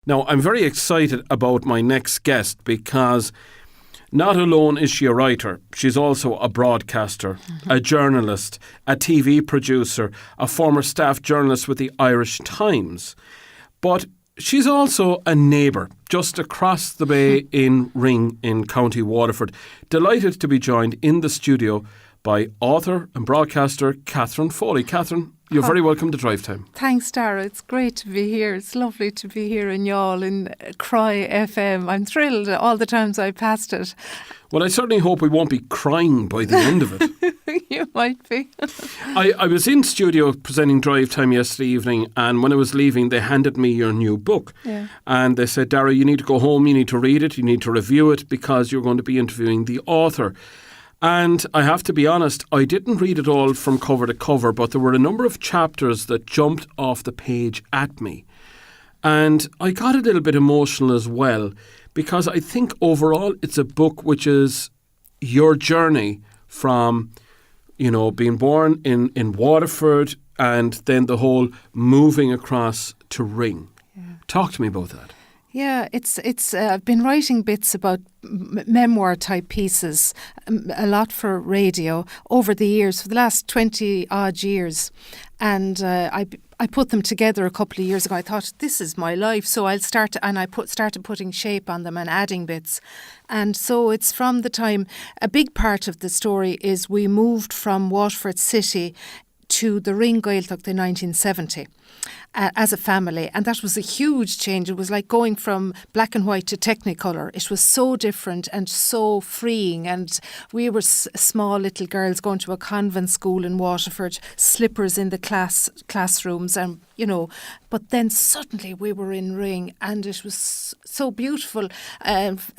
Now, I'm very excited about my next guest because not alone is she a writer, she's also a broadcaster, a journalist, a TV producer, a former staff journalist with the Irish Times. But she's also a neighbour just across the bay in Ring in County Waterford. Delighted to be joined in the studio by author and broadcaster Catherine Foley. Catherine, you're very welcome to Drive Time. Thanks, Darragh. It's great to be here. It's lovely to be here in Youghal in Cry FM. I'm thrilled all the times I passed it. Well, I certainly hope we won't be crying by the end of it. You might be. I was in studio presenting Drive Time yesterday evening, and when I was leaving, they handed me your new book. Yeah. And they said, Darragh, you need to go home, you need to read it, you need to review it, because you're going to be interviewing the author. And I have to be honest, I didn't read it all from cover to cover, but there were a number of chapters that jumped off the page at me. And I got a little bit emotional as well, because I think overall it's a book which is your journey from, you know, being born in Waterford and then the whole moving across to Ring. Yeah. Talk to me about that. Yeah, it's. I've been writing bits about memoir type pieces, a lot for radio over the years, for the last 20 odd years, and I put them together a couple of years ago. I thought, this is my life, so I'll start, and I started putting shape on them and adding bits, and so it's from the time. A big part of the story is we moved from Waterford City to the Ring Gaeltacht in 1970 as a family, and that was a huge change. It was like going from black and white to Technicolor. It was so different and so freeing, and we were small little girls going to a convent school in Waterford, slippers in the classrooms, and you know, but then suddenly we were in Ring, and it was so beautiful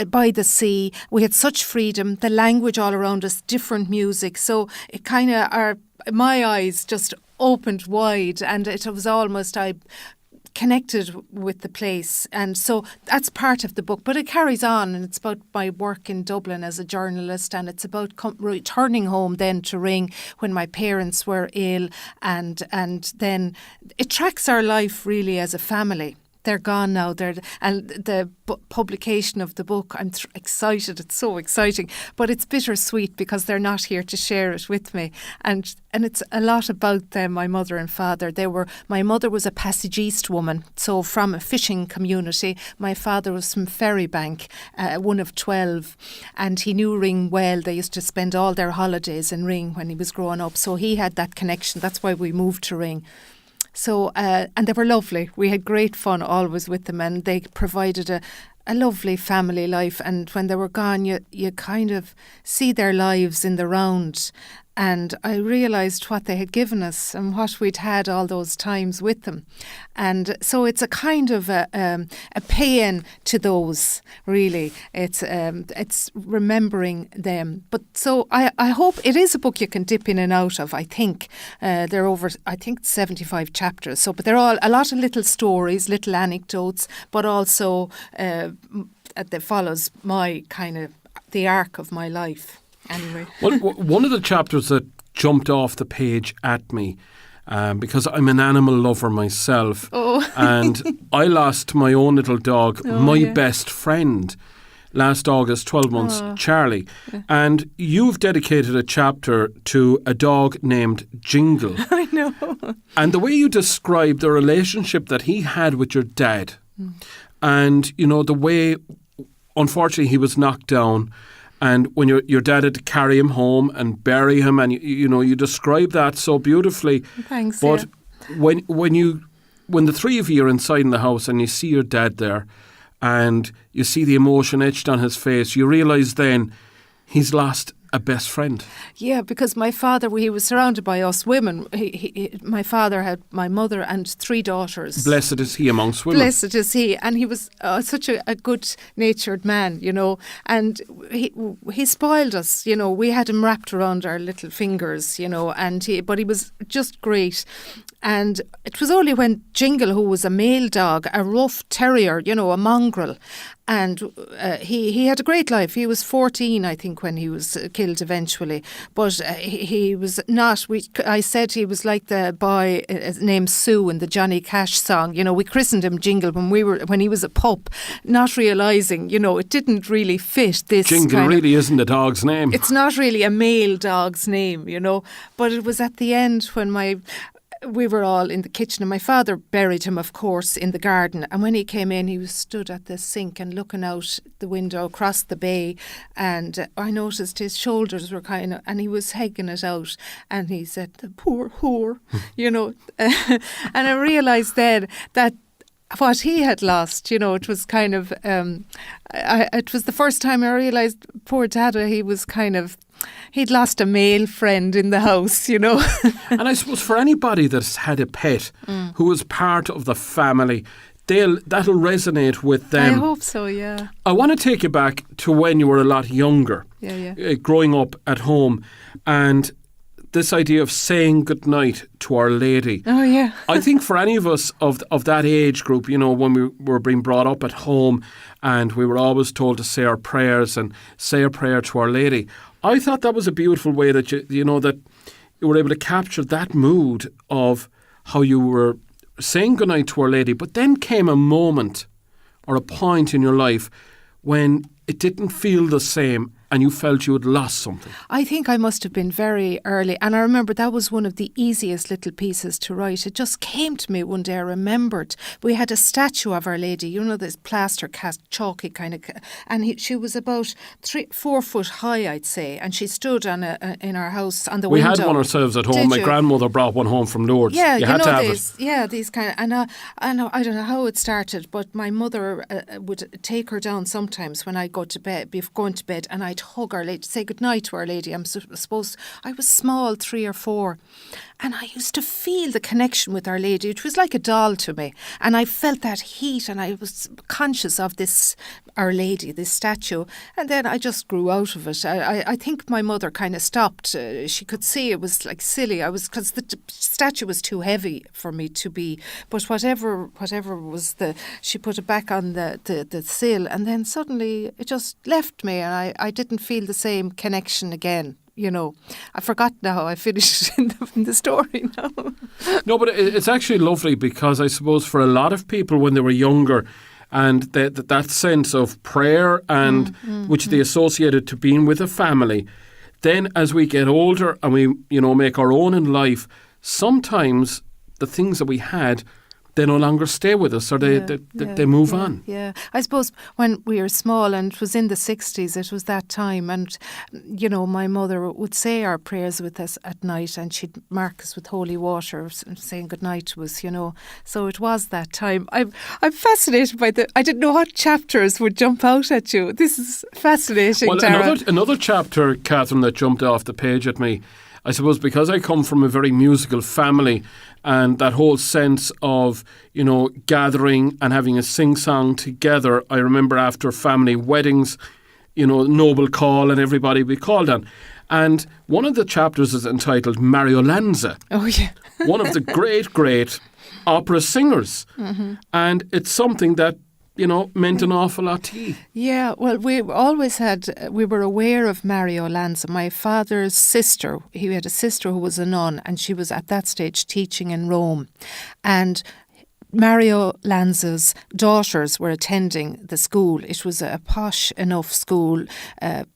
by the sea. We had such freedom, the language all around us, different music, so it kind of my eyes just opened wide, and it was almost I connected with the place, and so that's part of the book. But it carries on, and it's about my work in Dublin as a journalist, and it's about returning home then to Ring when my parents were ill, and then it tracks our life really as a family. They're gone now. And the publication of the book, I'm excited. It's so exciting, but it's bittersweet because they're not here to share it with me. And it's a lot about them, my mother and father. My mother was a Passage East woman, so from a fishing community. My father was from Ferrybank, one of 12, and he knew Ring well. They used to spend all their holidays in Ring when he was growing up, so he had that connection. That's why we moved to Ring. So, and they were lovely. We had great fun always with them, and they provided a lovely family life. And when they were gone, you kind of see their lives in the round. And I realised what they had given us and what we'd had all those times with them. And so it's a kind of a paean to those, really. It's remembering them. But so I hope it is a book you can dip in and out of, I think. They're over, I think, 75 chapters. So, but they're all a lot of little stories, little anecdotes, but also that follows my kind of, the arc of my life. Anyway. Well, one of the chapters that jumped off the page at me, because I'm an animal lover myself, and I lost my own little dog, best friend, last August, 12 months, Charlie. Yeah. And you've dedicated a chapter to a dog named Jingle. I know. And the way you describe the relationship that he had with your dad, and, you know, the way, unfortunately, he was knocked down. And when your dad had to carry him home and bury him, and you describe that so beautifully. Thanks. But when the three of you are inside in the house and you see your dad there, and you see the emotion etched on his face, you realise then he's lost a best friend. Yeah, because my father, he was surrounded by us women. My father had my mother and 3 daughters. Blessed is he amongst women. Blessed is he. And he was such a good-natured man, you know. And he spoiled us, you know. We had him wrapped around our little fingers, you know. But he was just great. And it was only when Jingle, who was a male dog, a rough terrier, you know, a mongrel, and he had a great life. He was 14, I think, when he was killed eventually. But he was not. I said he was like the boy named Sue in the Johnny Cash song. You know, we christened him Jingle when he was a pup, not realising, you know, it didn't really fit this. Jingle really isn't a dog's name. It's not really a male dog's name, you know. But it was at the end when we were all in the kitchen and my father buried him, of course, in the garden. And when he came in, he was stood at the sink and looking out the window across the bay. And I noticed his shoulders were and he was hegging it out. And he said, "The poor whore," you know. And I realised then that what he had lost, you know, it was kind of, it was the first time I realised poor Dada, he'd lost a male friend in the house, you know. And I suppose for anybody that's had a pet who was part of the family, that'll resonate with them. I hope so, yeah. I want to take you back to when you were a lot younger, growing up at home, and this idea of saying goodnight to Our Lady. Oh, yeah. I think for any of us of that age group, you know, when we were being brought up at home and we were always told to say our prayers and say a prayer to Our Lady, I thought that was a beautiful way that you were able to capture that mood of how you were saying goodnight to Our Lady. But then came a moment or a point in your life when it didn't feel the same and you felt you had lost something. I think I must have been very early. And I remember that was one of the easiest little pieces to write. It just came to me one day. I remembered we had a statue of Our Lady, you know, this plaster cast, chalky kind of, and she was about 4 foot high, I'd say. And she stood in our house on the window. We had one ourselves at home. My grandmother brought one home from Lourdes. Yeah, you had to have these, it. Yeah, these kind of, and I don't know how it started, but my mother would take her down sometimes when I go to bed, before going to bed, and I'd hug Our Lady, say goodnight to Our Lady. I was small, 3 or 4, and I used to feel the connection with Our Lady. It was like a doll to me, and I felt that heat, and I was conscious of this Our Lady, this statue, and then I just grew out of it. I think my mother kind of stopped. She could see it was like silly. Because the statue was too heavy for me to be. But whatever was she put it back on the sill, and then suddenly it just left me, and I didn't feel the same connection again. You know, I forgot now how I finished in the story now. No, but it's actually lovely because I suppose for a lot of people when they were younger, and that sense of prayer and which they associated to being with a family, then as we get older and we, you know, make our own in life, sometimes the things that we had, they no longer stay with us, or they move on. Yeah, I suppose when we were small, and it was in the 60s, it was that time, and you know, my mother would say our prayers with us at night, and she'd mark us with holy water, saying goodnight to us, you know. So it was that time. I'm fascinated by I didn't know what chapters would jump out at you. This is fascinating, well, Darragh. Another chapter, Catherine, that jumped off the page at me, I suppose because I come from a very musical family, and that whole sense of, you know, gathering and having a sing-song together. I remember after family weddings, you know, Noble Call and everybody we called on. And one of the chapters is entitled Mariolanza. Oh, yeah. One of the great opera singers. Mm-hmm. And it's something that, you know, meant an awful lot to you. Yeah, well, we were aware of Mariolanza. My father's sister, he had a sister who was a nun, and she was at that stage teaching in Rome. And Mariolanza's daughters were attending the school. It was a posh enough school,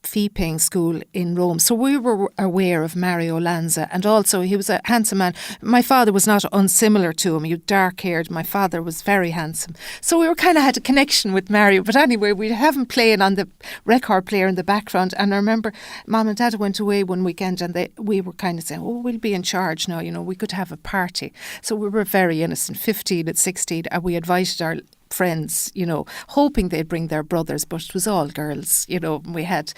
fee-paying school in Rome. So we were aware of Mariolanza, and also he was a handsome man. My father was not unsimilar to him. He was dark-haired. My father was very handsome. So we kind of had a connection with Mario. But anyway, we'd have him playing on the record player in the background. And I remember Mum and Dad went away one weekend, and we were kind of saying, oh, we'll be in charge now. You know, we could have a party. So we were very innocent, 15 at 16, and we invited our friends, you know, hoping they'd bring their brothers, but it was all girls, you know. We had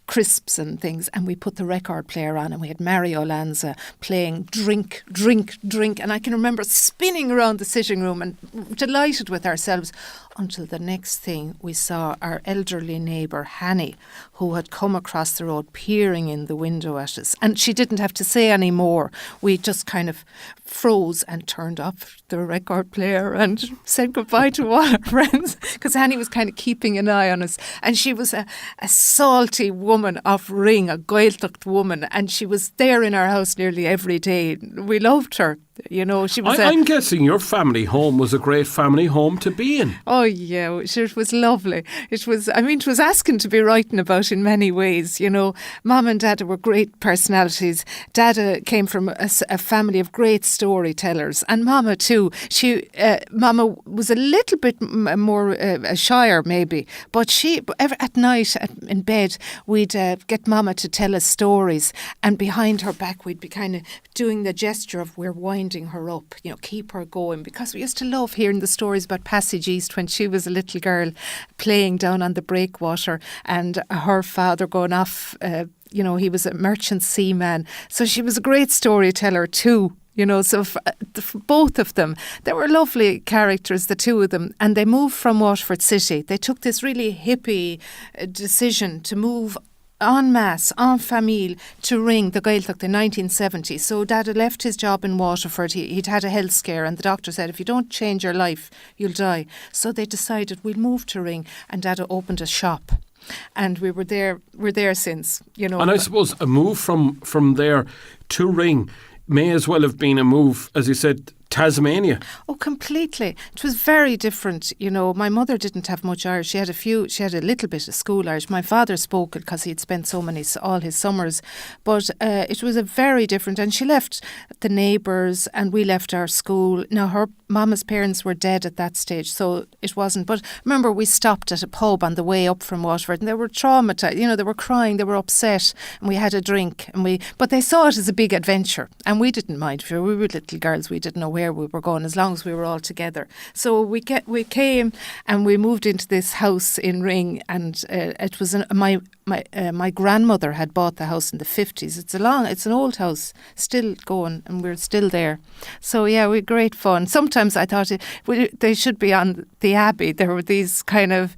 crisps and things, and we put the record player on, and we had Mariolanza playing Drink, Drink, Drink, and I can remember spinning around the sitting room and delighted with ourselves. until the next thing we saw our elderly neighbour, Hanny, who had come across the road peering in the window at us. And she didn't have to say any more. We just kind of froze and turned off the record player and said goodbye to all our friends, because Hanny was kind of keeping an eye on us. And she was a salty woman of Ring, a Gaeltacht woman, and she was there in our house nearly every day. We loved her. You know, she was. I'm guessing your family home was a great family home to be in. Oh yeah, it was lovely. It was. I mean, it was asking to be writing about in many ways. You know, Mum and Dada were great personalities. Dada came from a family of great storytellers, and Mama too. Mama was a little bit more shyer maybe, but at night in bed we'd get Mama to tell us stories, and behind her back we'd be kind of doing the gesture of we're winding her up, you know, keep her going, because we used to love hearing the stories about Passage East when she was a little girl playing down on the Breakwater, and her father going off, you know, he was a merchant seaman, so she was a great storyteller too. You know, so for both of them, they were lovely characters, the two of them, and they moved from Waterford City. They took this really hippie decision to move en masse, en famille, to Ring, the Gaeltacht, in 1970. So Dada left his job in Waterford. He'd had a health scare, and the doctor said, if you don't change your life, you'll die. So they decided, we'll move to Ring, and Dada opened a shop. And we're there since, you know. And I suppose a move from there to Ring may as well have been a move, as you said, Tasmania. Oh, completely. It was very different. You know, my mother didn't have much Irish. She had a little bit of school Irish. My father spoke it because he'd spent all his summers. But it was a very different. And she left the neighbours and we left our school. Now, her mama's parents were dead at that stage, so it wasn't. But remember, we stopped at a pub on the way up from Waterford and they were traumatised. You know, they were crying, they were upset, and we had a drink. But they saw it as a big adventure, and we didn't mind. We were little girls, we didn't know where we were going as long as we were all together. So we came and we moved into this house in Ring, and it was my grandmother had bought the house in the 50s. It's an old house, still going, and we're still there. So yeah, we had great fun. Sometimes I thought they should be on the Abbey. There were these kind of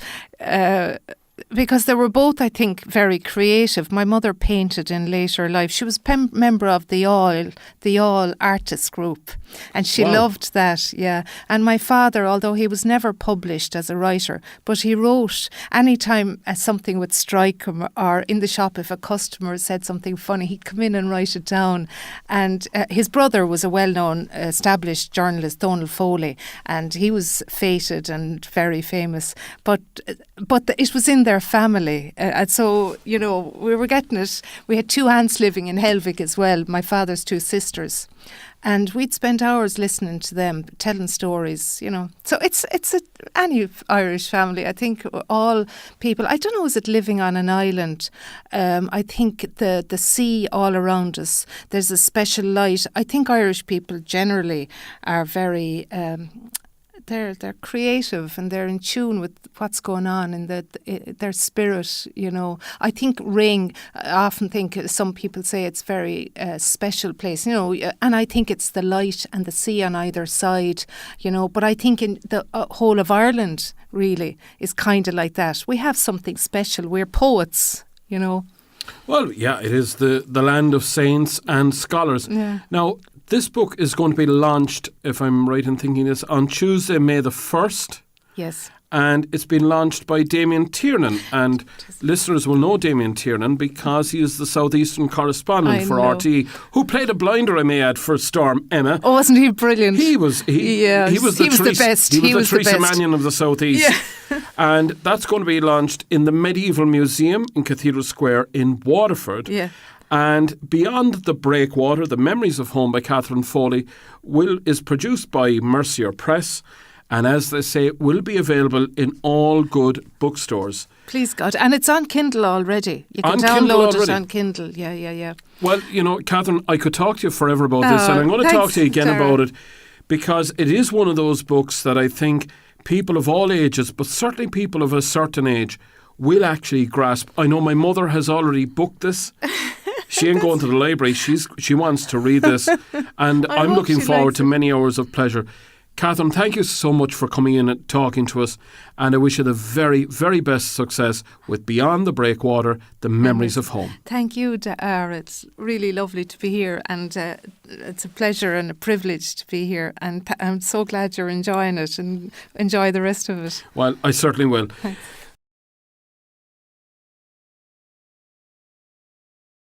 because they were both, I think, very creative. My mother painted in later life. She was member of the All Artists Group, and she loved that, yeah. And my father, although he was never published as a writer, but he wrote anytime something would strike him, or in the shop if a customer said something funny, he'd come in and write it down. And his brother was a well-known established journalist, Donald Foley, and he was fated and very famous. But it was in their family. And so, you know, we were getting it. We had two aunts living in Helvig as well, my father's two sisters. And we'd spend hours listening to them, telling stories, you know. So any Irish family, I think all people, I don't know, is it living on an island? I think the sea all around us, there's a special light. I think Irish people generally are very... They're creative and they're in tune with what's going on in their spirit, you know. I think Ring, I often think some people say it's very special place, you know, and I think it's the light and the sea on either side, you know. But I think in the whole of Ireland really is kind of like that. We have something special. We're poets, you know. Well, yeah, it is the land of saints and scholars. Yeah. Now, this book is going to be launched, if I'm right in thinking this, on Tuesday, May the 1st. Yes. And it's been launched by Damien Tiernan. And listeners will know Damien Tiernan because he is the Southeastern correspondent for RT, who played a blinder, I may add, for Storm Emma. Oh, wasn't he brilliant? He was the best. He was the Teresa Mannion of the Southeast. Yeah. And that's going to be launched in the Medieval Museum in Cathedral Square in Waterford. Yeah. And Beyond the Breakwater, The Memories of Home by Catherine Foley is produced by Mercier Press, and as they say, it will be available in all good bookstores. Please God. And it's on Kindle already. You can download it on Kindle. Yeah. Well, you know, Catherine, I could talk to you forever about this, and I'm going to talk to you again about it, because it is one of those books that I think people of all ages, but certainly people of a certain age, will actually grasp. I know my mother has already booked this. She ain't going to the library. She wants to read this, and I'm looking forward to many hours of pleasure. Catherine, thank you so much for coming in and talking to us, and I wish you the very, very best success with Beyond the Breakwater, The Memories of Home. Thank you, Darragh. It's really lovely to be here, and it's a pleasure and a privilege to be here, and I'm so glad you're enjoying it, and enjoy the rest of it. Well, I certainly will. Thanks.